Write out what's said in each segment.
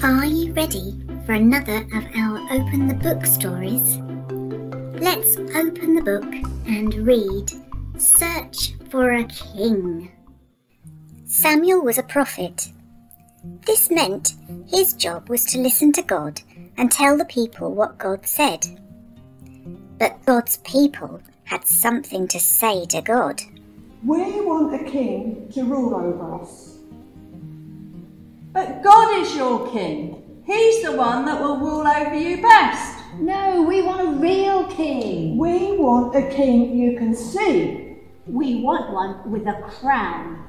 Are you ready for another of our Open the Book stories? Let's open the book and read Search for a King. Samuel was a prophet. This meant his job was to listen to God and tell the people what God said. But God's people had something to say to God. We want a king to rule over us. But God is your king. He's the one that will rule over you best. No, we want a real king. We want a king you can see. We want one with a crown.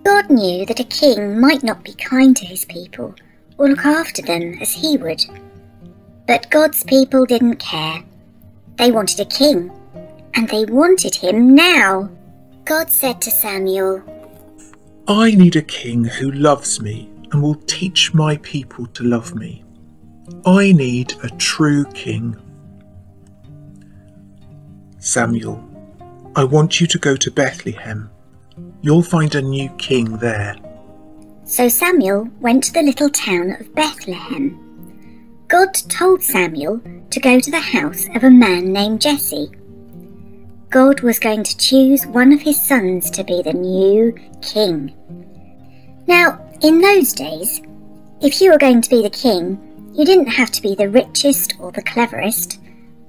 God knew that a king might not be kind to his people or look after them as he would. But God's people didn't care. They wanted a king, and they wanted him now. God said to Samuel, I need a king who loves me and will teach my people to love me. I need a true king. Samuel, I want you to go to Bethlehem. You'll find a new king there. So Samuel went to the little town of Bethlehem. God told Samuel to go to the house of a man named Jesse. God was going to choose one of his sons to be the new king. Now, in those days, if you were going to be the king, you didn't have to be the richest or the cleverest,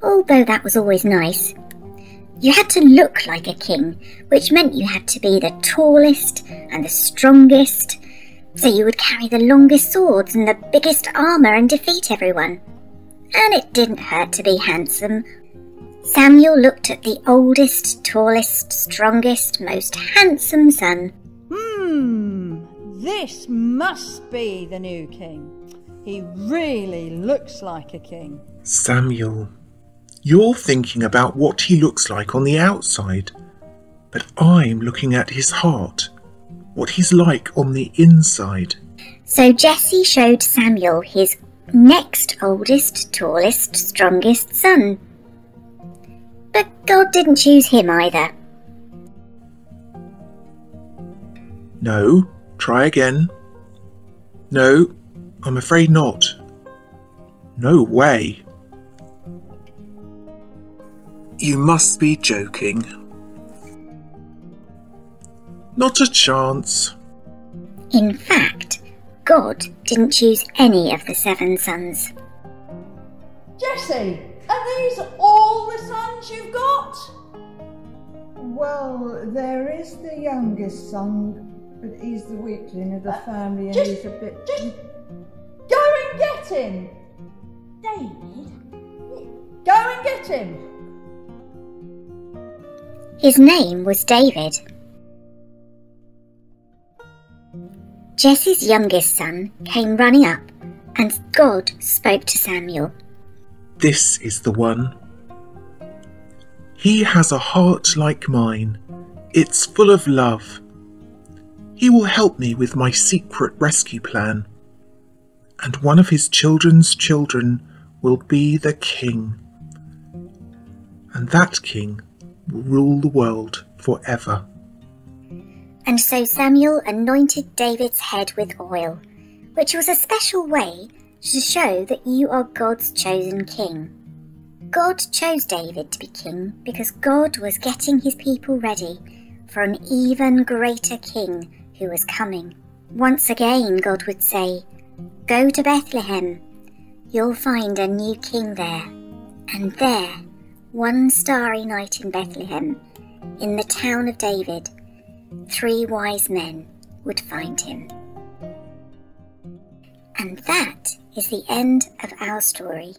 although that was always nice. You had to look like a king, which meant you had to be the tallest and the strongest, so you would carry the longest swords and the biggest armour and defeat everyone. And it didn't hurt to be handsome. Samuel looked at the oldest, tallest, strongest, most handsome son. This must be the new king. He really looks like a king. Samuel, you're thinking about what he looks like on the outside, but I'm looking at his heart, what he's like on the inside. So Jesse showed Samuel his next oldest, tallest, strongest son. But God didn't choose him either. No, try again. No, I'm afraid not. No way. You must be joking. Not a chance. In fact, God didn't choose any of the 7 sons. Jesse, are these all the sons you've got? Well, there is the youngest son, but he's the weakling of the family and he's a bit... Just go and get him. David? Go and get him. His name was David. Jesse's youngest son came running up, and God spoke to Samuel. This is the one. He has a heart like mine. It's full of love. He will help me with my secret rescue plan. And one of his children's children will be the king. And that king will rule the world forever. And so Samuel anointed David's head with oil, which was a special way to show that you are God's chosen king. God chose David to be king because God was getting his people ready for an even greater king who was coming. Once again, God would say, "Go to Bethlehem. You'll find a new king there." And there, one starry night in Bethlehem, in the town of David, 3 wise men would find him. And that is the end of our story.